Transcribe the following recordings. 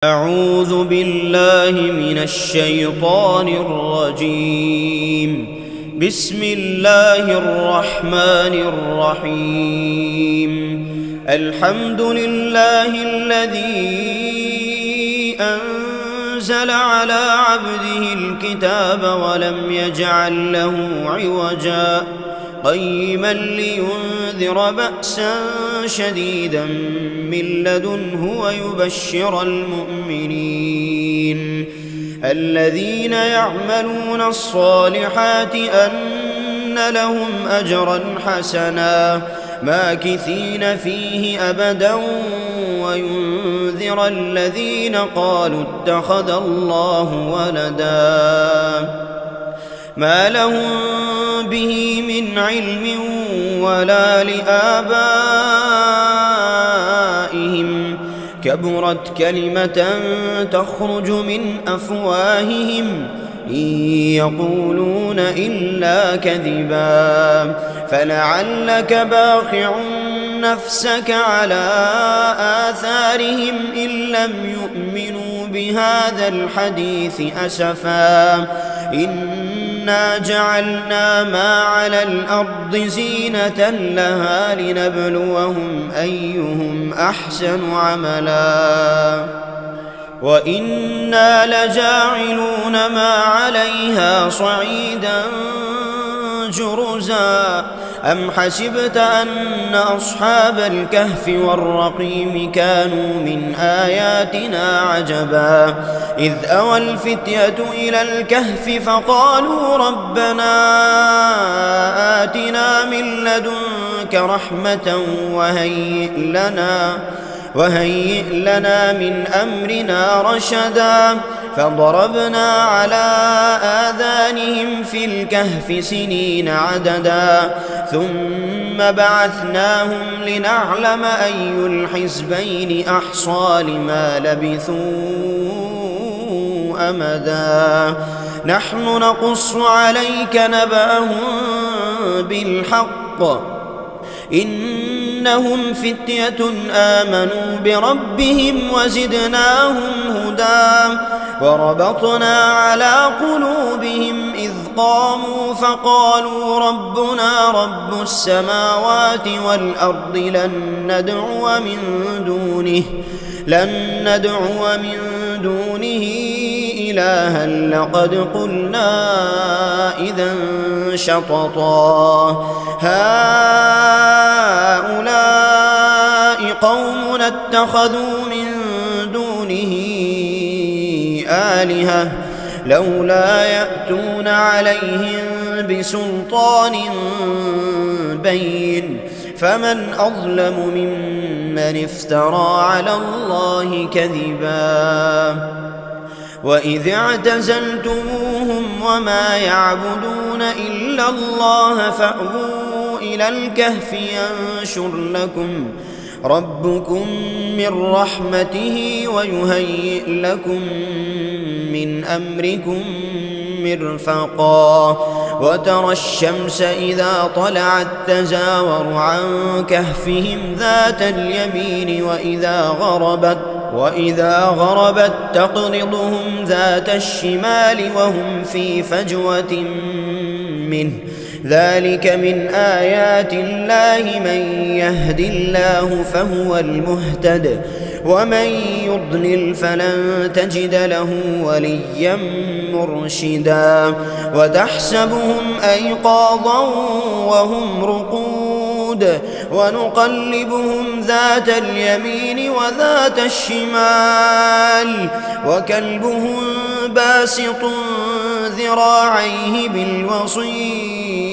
أعوذ بالله من الشيطان الرجيم. بسم الله الرحمن الرحيم. الحمد لله الذي أنزل على عبده الكتاب ولم يجعل له عوجا قيما لينذر بأسا شديدا من لدنه ويبشر المؤمنين الذين يعملون الصالحات أن لهم أجرا حسنا ماكثين فيه أبدا وينذر الذين قالوا اتخذ الله ولدا ما لهم به من علم ولا لآبائهم كبرت كلمة تخرج من أفواههم إن يقولون إلا كذبا فلعلك باخع نفسك على آثارهم إن لم يؤمنوا بهذا الحديث أسفا إنا جعلنا ما على الأرض زينة لها لنبلوهم أيهم أحسن عملا وإنا لجاعلون ما عليها صعيدا جرزا أم حسبت أن أصحاب الكهف والرقيم كانوا من آياتنا عجبا إذ أوى الفتية إلى الكهف فقالوا ربنا آتنا من لدنك رحمة وهيئ لنا من أمرنا رشدا فضربنا على آذانهم في الكهف سنين عددا ثم بعثناهم لنعلم أي الحزبين أحصى لما لبثوا أمدا نحن نقص عليك نبأهم بالحق إنهم فتية آمنوا بربهم وزدناهم هدى وربطنا على قلوبهم إذ قاموا فقالوا ربنا رب السماوات والأرض لن ندعو من دونه إلها لقد قلنا إذا شططا هؤلاء قوم اتخذوا من دونه آلهة لولا يأتون عليهم بسلطان بين فمن أظلم ممن افترى على الله كذبا وإذ اعتزلتموهم وما يعبدون إلا الله فأووا إلى الكهف ينشر لكم ربكم من رحمته ويهيئ لكم من أمركم مرفقا وترى الشمس إذا طلعت تزاور عن كهفهم ذات اليمين وإذا غربت تقرضهم ذات الشمال وهم في فجوة منه ذلك من آيات الله من يهد الله فهو المهتد ومن يضلل فلن تجد له وليا مرشدا وتحسبهم أيقاظا وهم رقود ونقلبهم ذات اليمين وذات الشمال وكلبهم باسط ذراعيه بالوصيد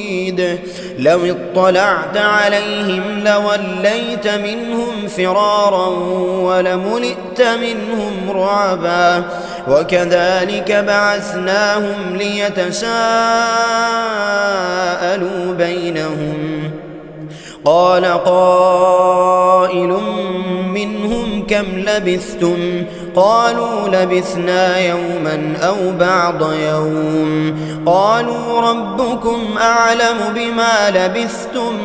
لو اطلعت عليهم لوليت منهم فرارا ولملئت منهم رعبا وكذلك بعثناهم ليتساءلوا بينهم قال قائل منهم كم لبثتم قالوا لبثنا يوما أو بعض يوم قالوا ربكم أعلم بما لبثتم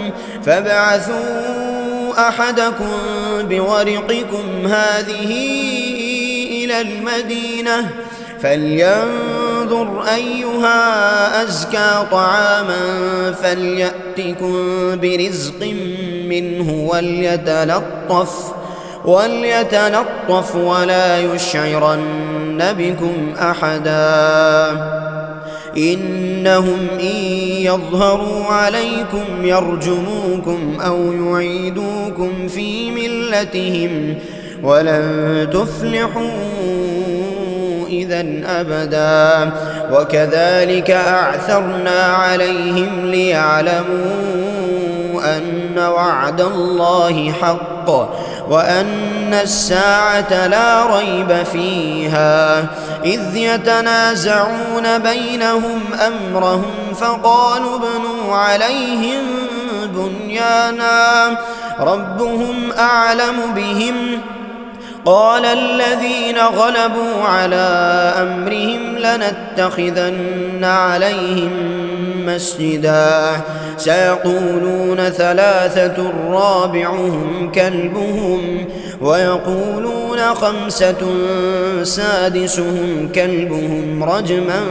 فابعثوا أحدكم بورقكم هذه إلى المدينة فلينظر أيها أزكى طعاما فليأتكم برزق منه وليتلطف ولا يشعرن بكم أحدا إنهم إن يظهروا عليكم يرجموكم أو يعيدوكم في ملتهم ولن تفلحوا إذا أبدا وكذلك أعثرنا عليهم ليعلموا أن وعد الله حق وأن الساعة لا ريب فيها إذ يتنازعون بينهم أمرهم فقالوا ابنوا عليهم بنيانا ربهم أعلم بهم قال الذين غلبوا على أمرهم لنتخذن عليهم مسجدا سيقولون ثلاثة رابعهم كلبهم ويقولون خمسة سادسهم كلبهم رجما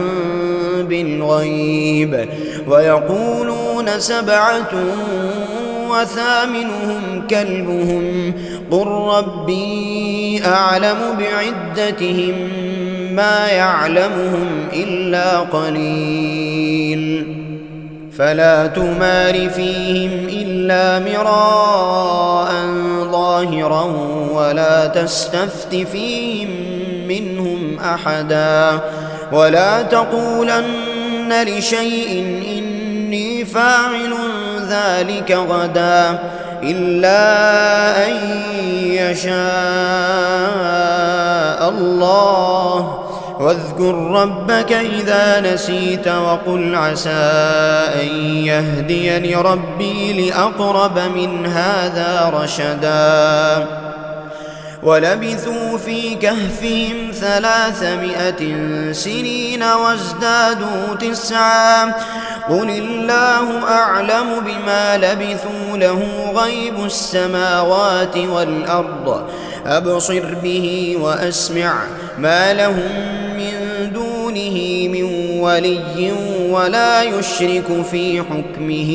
بالغيب ويقولون سبعة وثامنهم كلبهم قل ربي أعلم بعدتهم ما يعلمهم إلا قليل فلا تمار فيهم إلا مراء ظاهرا ولا تستفت فيهم منهم أحدا ولا تقولن لشيء إني فاعل ذلك غدا إلا أن يشاء الله واذكر ربك إذا نسيت وقل عسى أن يهديني ربي لأقرب من هذا رشدا ولبثوا في كهفهم 300 سنين وازدادوا 9 قل الله أعلم بما لبثوا له غيب السماوات والأرض أبصر به وأسمع ما لهم من دونه من ولي ولا يشرك في حكمه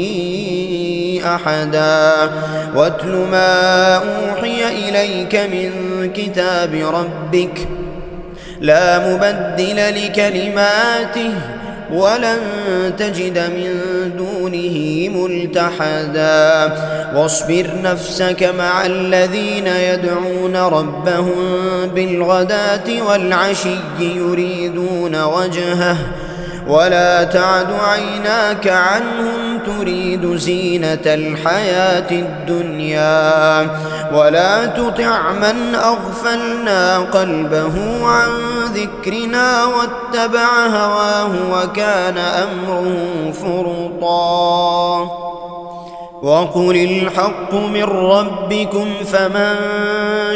أحدا واتل ما أوحي إليك من كتاب ربك لا مبدل لكلماته ولن تجد من دونه ملتحدا واصبر نفسك مع الذين يدعون ربهم بالغداة والعشي يريدون وجهه ولا تعد عيناك عنهم تريد زينة الحياة الدنيا ولا تطع من أغفلنا قلبه عن ذكرنا واتبع هواه وكان أمره فرطا وقل الحق من ربكم فمن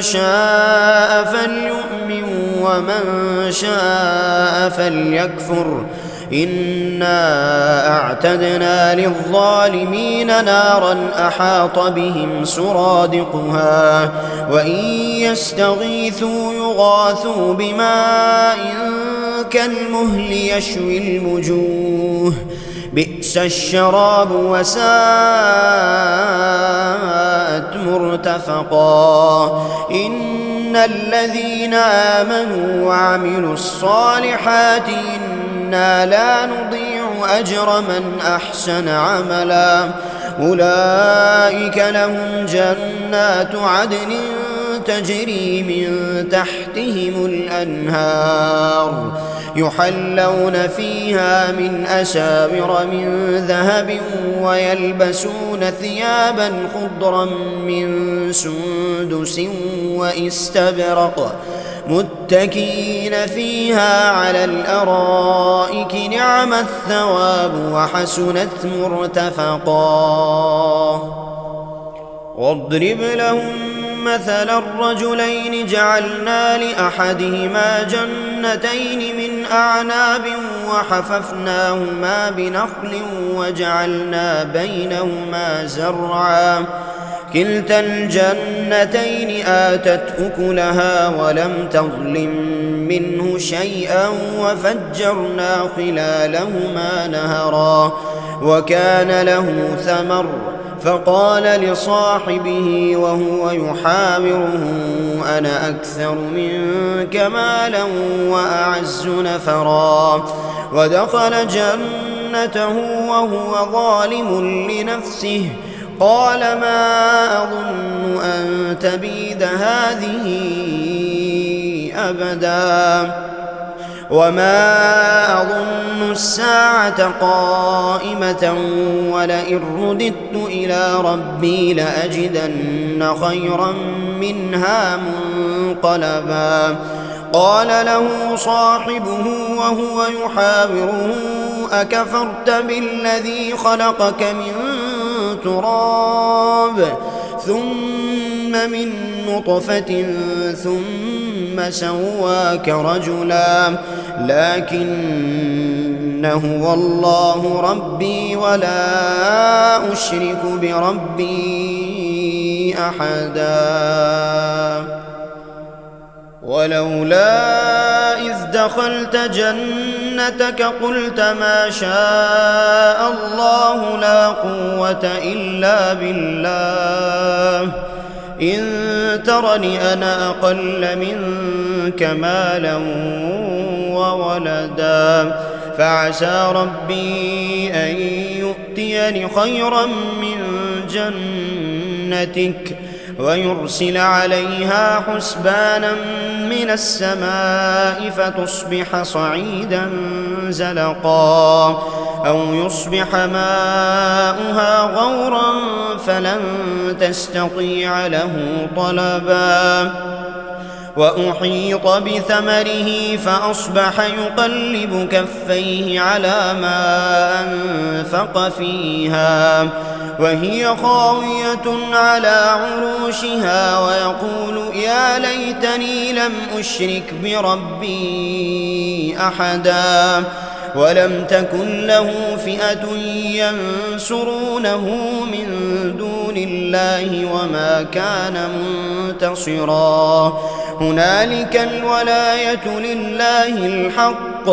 شاء فليؤمن ومن شاء فليكفر إنا أعتدنا للظالمين نارا أحاط بهم سرادقها وإن يستغيثوا يغاثوا بماء كالمهل يشوي الوجوه بئس الشراب وساءت مرتفقا إن الذين آمنوا وعملوا الصالحات إنا لا نضيع أجر من أحسن عملا أولئك لهم جنات عدن تجري من تحتهم الأنهار يحلون فيها من أساور من ذهب ويلبسون ثيابا خضرا من سندس واستبرق متكئين فيها على الأرائك نعم الثواب وحسنت مرتفقا واضرب لهم مثل الرجلين جعلنا لأحدهما جنتين من أعناب وحففناهما بنخل وجعلنا بينهما زرعا كلتا الجنتين آتت أكلها ولم تظلم منه شيئا وفجرنا خلالهما نهرا وكان له ثمر فقال لصاحبه وهو يحاوره أنا أكثر منك مالا وأعز نفرا ودخل جنته وهو ظالم لنفسه قال ما أظن أن تبيد هذه أبدا وما أظن الساعة قائمة ولئن رددت إلى ربي لأجدن خيرا منها منقلبا قال له صاحبه وهو يحاوره أكفرت بالذي خلقك من تراب ثم من نطفة ثم سواك رجلا لكن هو الله ربي ولا أشرك بربي أحدا ولولا إذ دخلت جنتك قلت ما شاء الله لا قوة إلا بالله إن ترني أنا أقل منك مالا وولدا فعسى ربي أن يؤتيني خيرا من جنتك ويرسل عليها حسبانا من السماء فتصبح صعيدا زلقا أو يصبح ماؤها غورا فلن تستطيع له طلبا وأحيط بثمره فأصبح يقلب كفيه على ما أنفق فيها وهي خاوية على عروشها ويقول يا ليتني لم أشرك بربي أحدا ولم تكن له فئة ينصرونه من دون الله وما كان منتصرا هنالك الولاية لله الحق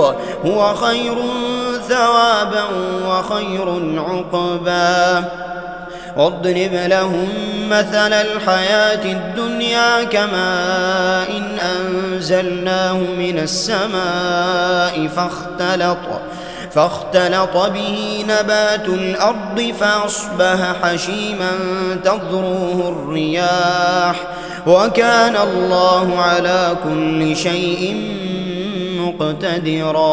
هو خير ثوابا وخير عقبا واضرب لهم مثل الحياة الدنيا كماء إن أنزلناه من السماء فاختلط به نبات الأرض فأصبح حشيما تذروه الرياح وكان الله على كل شيء مقتدرا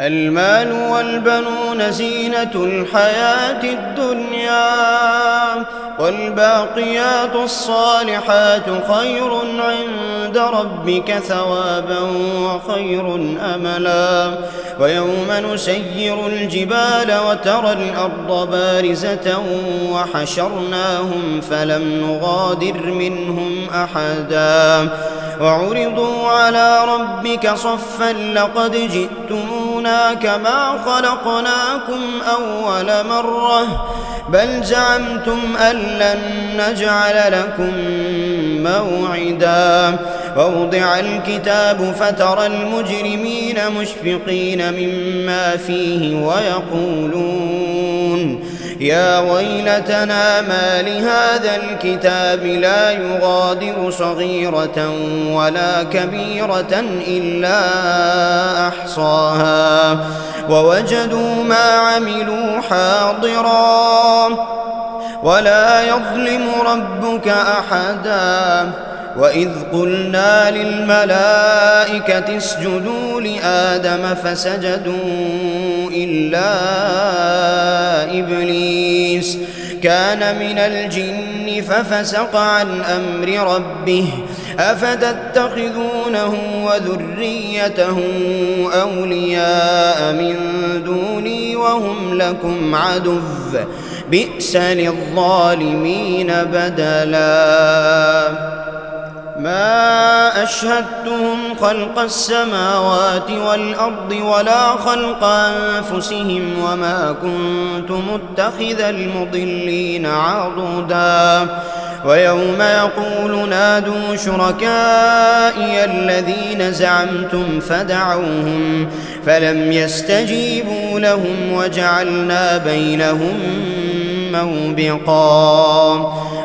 المال والبنون زينة الحياة الدنيا والباقيات الصالحات خير عند ربك ثوابا وخير أملا ويوم نسير الجبال وترى الأرض بارزة وحشرناهم فلم نغادر منهم أحدا وعرضوا على ربك صفا لقد جئتمونا كما خلقناكم أول مرة بل زعمتم أن لن نجعل لكم موعدا ووضع الكتاب فترى المجرمين مشفقين مما فيه ويقولون يا ويلتنا ما لهذا الكتاب لا يغادر صغيرة ولا كبيرة إلا أحصاها ووجدوا ما عملوا حاضرا ولا يظلم ربك أحدا وإذ قلنا للملائكة اسجدوا لآدم فسجدوا إلا إبليس كان من الجن ففسق عن أمر ربه أفتتخذونه وذريته أولياء من دوني وهم لكم عدو بئس للظالمين بدلا ما أشهدتهم خلق السماوات والأرض ولا خلق أنفسهم وما كنت متخذ المضلين عضدا ويوم يقول نادوا شركائي الذين زعمتم فدعوهم فلم يستجيبوا لهم وجعلنا بينهم موبقا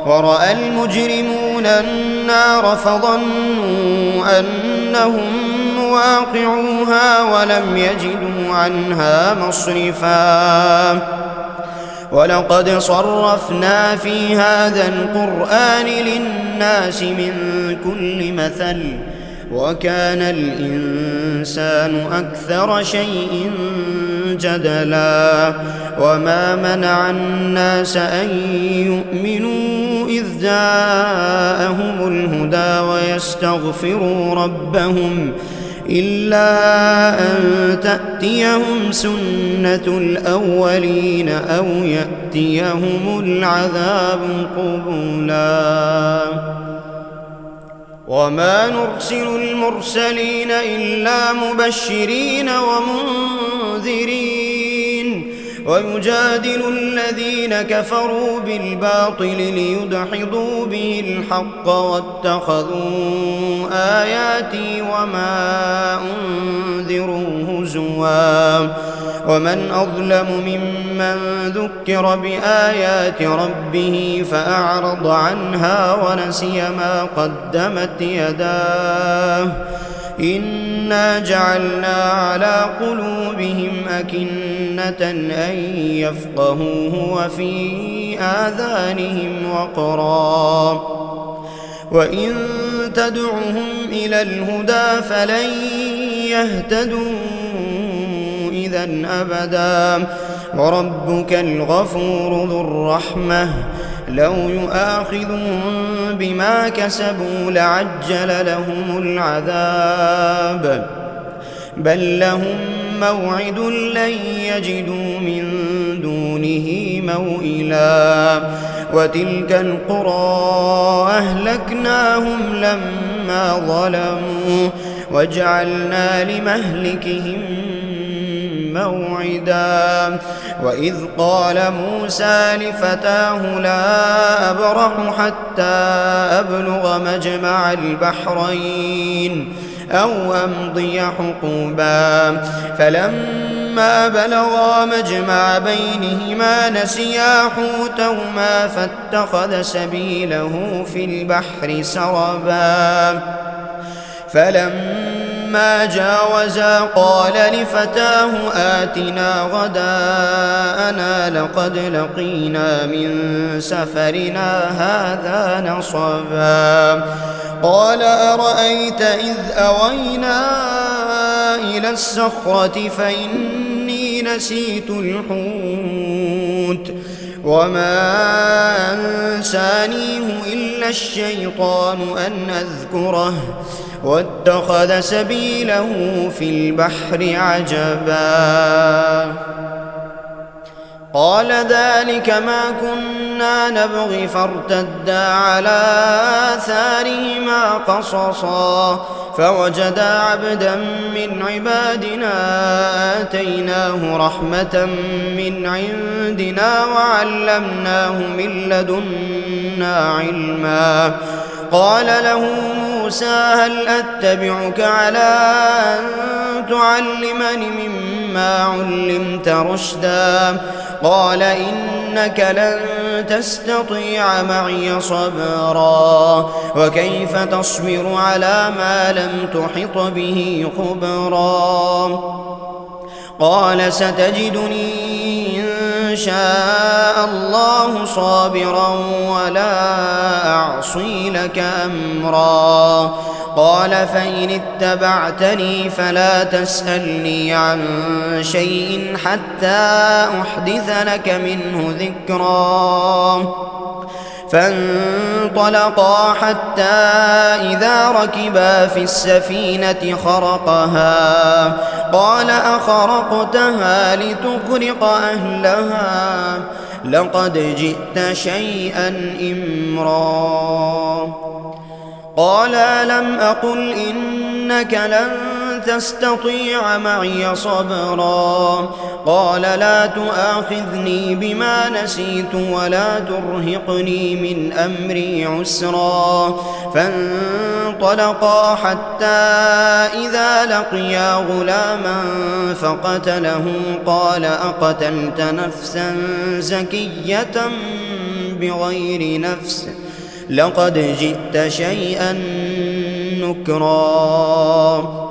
ورأى المجرمون النار فظنوا أنهم مواقعوها ولم يجدوا عنها مصرفا ولقد صرفنا في هذا القرآن للناس من كل مثل وكان الإنسان أكثر شيء جدلا وما منع الناس أن يؤمنوا إذ جاءهم الهدى ويستغفروا ربهم إلا أن تأتيهم سنة الأولين أو يأتيهم العذاب قبلا وما نرسل المرسلين إلا مبشرين ومنذرين ويجادل الذين كفروا بالباطل ليدحضوا به الحق واتخذوا آياتي وما أنذروا هزوا ومن أظلم ممن ذكر بآيات ربه فأعرض عنها ونسي ما قدمت يداه إنا جعلنا على قلوبهم أكنة أن يفقهوه وفي آذانهم وقرا وإن تدعهم إلى الهدى فلن يهتدوا إذا أبدا وربك الغفور ذو الرحمة لو يؤاخذهم بما كسبوا لعجل لهم العذاب بل لهم موعد لن يجدوا من دونه موئلا وتلك القرى أهلكناهم لما ظلموا وجعلنا لمهلكهم موعدا وإذ قال موسى لفتاه لا أبرح حتى أبلغ مجمع البحرين أو أمضي حقوبا فلما بلغا مجمع بينهما نسيا حوتهما فاتخذ سبيله في البحر سربا فلما جاوزا قال لفتاه آتنا غداءنا لقد لقينا من سفرنا هذا نصبا قال أرأيت إذ أوينا إلى الصخرة فإني نسيت الحوت وما أنسانيه إلا الشيطان أن أذكره واتخذ سبيله في البحر عجبا قال ذلك ما كنا نبغي فارتدا على آثارهما قصصا فوجدا عبدا من عبادنا آتيناه رحمة من عندنا وعلمناه من لدنا علما قال له موسى هل أتبعك على أن تعلمني مما علمت رشدا قال إنك لن تستطيع معي صبرا وكيف تصبر على ما لم تحط به خبرا قال ستجدني إن شاء الله صابرا ولا أعصي لك أمرا قال فإن اتبعتني فلا تسألني عن شيء حتى أحدث لك منه ذكرا فانطلقا حتى إذا ركبا في السفينة خرقها قال أخرقتها لتغرق أهلها لقد جئت شيئا إمرا قال لم أقل إنك لن تستطيع معي صبرا قال لا تؤاخذني بما نسيت ولا ترهقني من أمري عسرا فانطلقا حتى إذا لقيا غلاما فقتله قال أقتلت نفسا زكية بغير نفس لقد جئت شيئا نكرا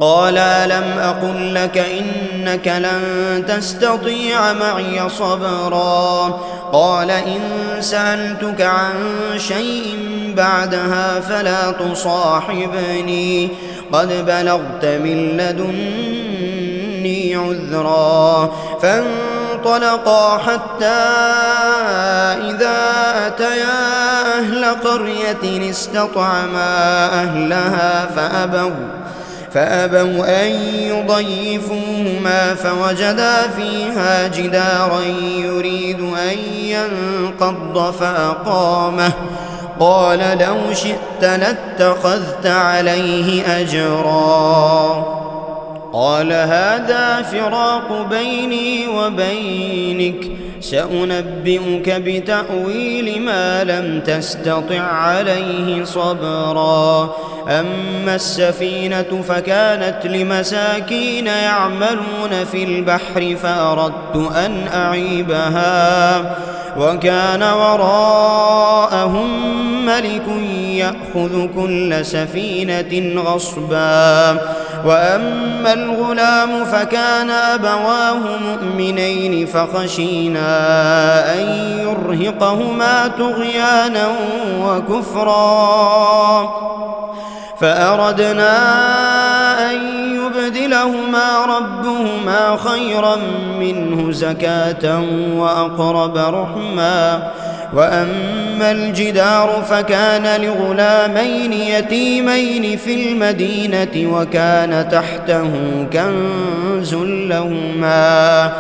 قال ألم أقل لك إنك لن تستطيع معي صبرا قال إن سألتك عن شيء بعدها فلا تصاحبني قد بلغت من لدني عذرا فانطلقا حتى إذا أتيا أهل قرية استطعما أهلها فأبوا أن يضيفوهما فوجدا فيها جدارا يريد أن ينقض فأقامه قال لو شئت لاتخذت عليه أجرا قال هذا فراق بيني وبينك سأنبئك بتأويل ما لم تستطع عليه صبرا أما السفينة فكانت لمساكين يعملون في البحر فأردت أن أعيبها وكان وراءهم ملك يأخذ كل سفينة غصبا وأما الغلام فكان أبواه مؤمنين فخشينا أن يرهقهما طغيانا وكفرا فأردنا أن يبدلهما ربهما خيرا منه زكاة وأقرب رحما وأما الجدار فكان لغلامين يتيمين في المدينة وكان تحته كنز لهما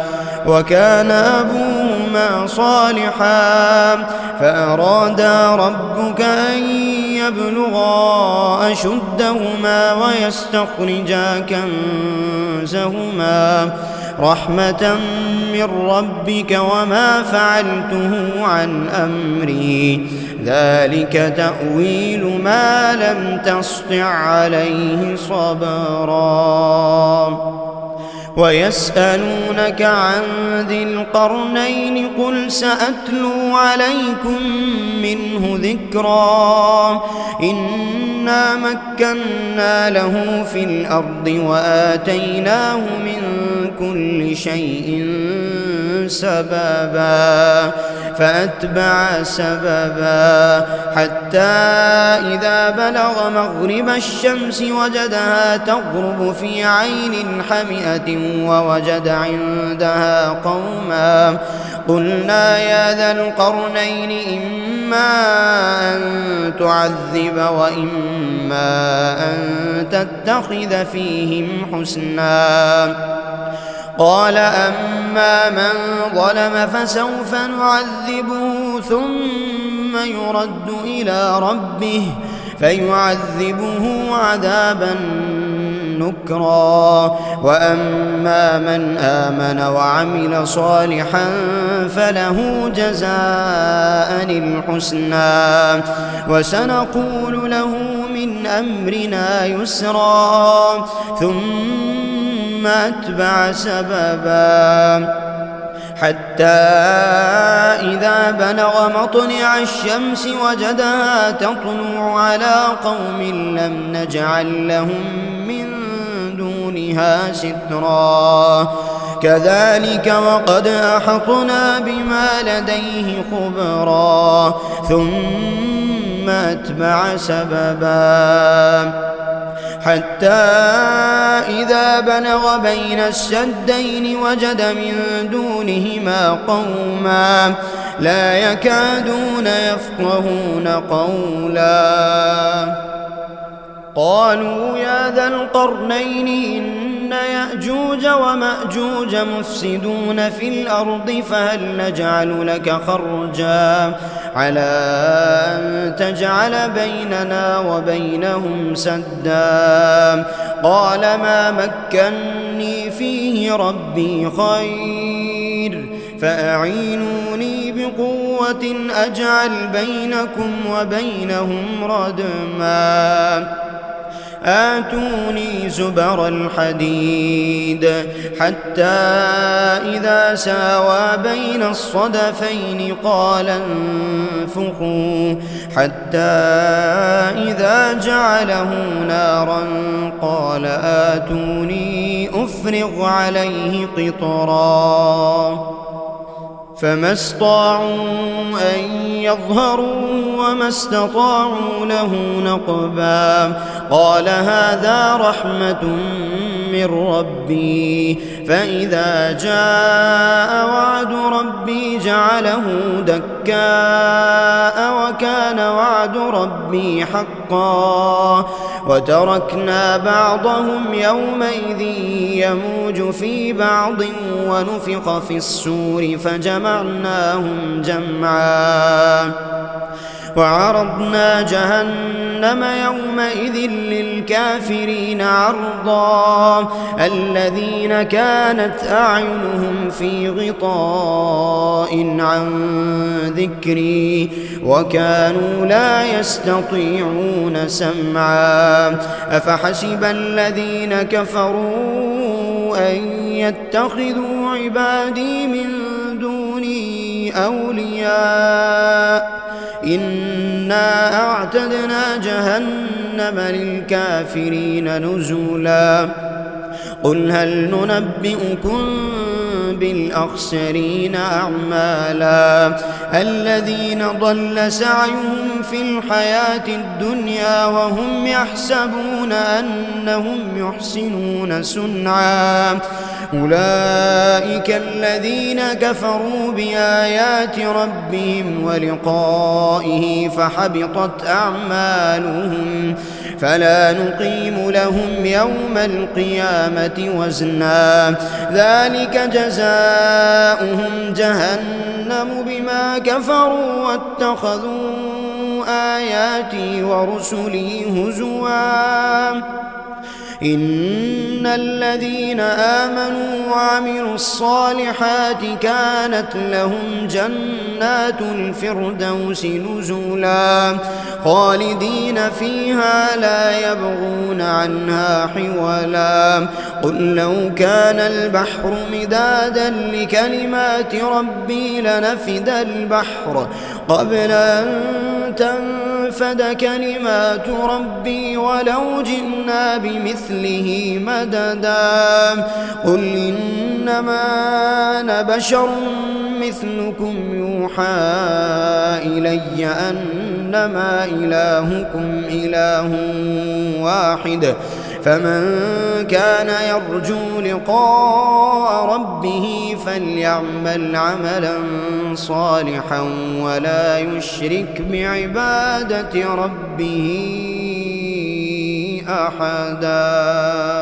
وكان أبوهما صالحا فأرادا ربك أن يبلغا أشدهما ويستخرجا كنزهما رحمة من ربك وما فعلته عن أمري ذلك تأويل ما لم تسطع عليه صبرا ويسألونك عن ذي القرنين قل سأتلو عليكم منه ذكرا إنا مكنا له في الأرض وآتيناه من كل شيء سببا فأتبع سببا حتى إذا بلغ مغرب الشمس وجدها تغرب في عين حمئة ووجد عندها قوما قلنا يا ذا القرنين إما أن تعذب وإما أن تتخذ فيهم حسنا قال أما من ظلم فسوف نعذبه ثم يرد إلى ربه فيعذبه عذابا نكرا وأما من آمن وعمل صالحا فله جزاء الحسنى وسنقول له من أمرنا يسرا ثم أتبع سببا حتى إذا بلغ مطلع الشمس وجدها تطلع على قوم لم نجعل لهم من دونها سترا كذلك وقد أحطنا بما لديه خبرا ثم أتبع سببا حتى إذا بلغ بين السدين وجد من دونهما قوما لا يكادون يفقهون قولا قالوا يا ذا القرنين إن يأجوج ومأجوج مفسدون في الأرض فهل نجعل لك خرجا على أن تجعل بيننا وبينهم سدا قال ما مكني فيه ربي خير فأعينوني بقوة أجعل بينكم وبينهم ردما آتوني زبر الحديد حتى إذا ساوى بين الصدفين قال انفخوا حتى إذا جعله نارا قال آتوني أفرغ عليه قطرا فما استطاعوا أن يظهروا وما استطاعوا له نقبا قال هذا رحمة من ربي فإذا جاء وعد ربي جعله دكاء وكان وعد ربي حقا وتركنا بعضهم يومئذ يموج في بعض ونفخ في الصور فجمعناهم جمعا وعرضنا جهنم يومئذ للكافرين عرضا الذين كانت أعينهم في غطاء عن ذكري وكانوا لا يستطيعون سمعا أفحسب الذين كفروا أن يتخذوا عبادي من دوني أولياء إنا أعتدنا جهنم للكافرين نزلا قل هل ننبئكم بالأخسرين أعمالا الذين ضل سعيهم في الحياة الدنيا وهم يحسبون أنهم يحسنون صنعا أولئك الذين كفروا بآيات ربهم ولقائه فحبطت أعمالهم فلا نقيم لهم يوم القيامة وزنا ذلك جزاؤهم جهنم بما كفروا واتخذوا آياتي ورسلي هزوا إن الذين آمنوا وعملوا الصالحات كانت لهم جنات الفردوس نزلا خالدين فيها لا يبغون عنها حولا قل لو كان البحر مدادا لكلمات ربي لنفد البحر قبل أن تنفد كلمات ربي ولو جئنا بمثله مددا قل إنما أنا بشر مثلكم يوحى إلي أنما إلهكم إله واحد فمن كان يرجو لقاء ربه فليعمل عملا صالحا ولا يشرك بعبادة ربه أحدا.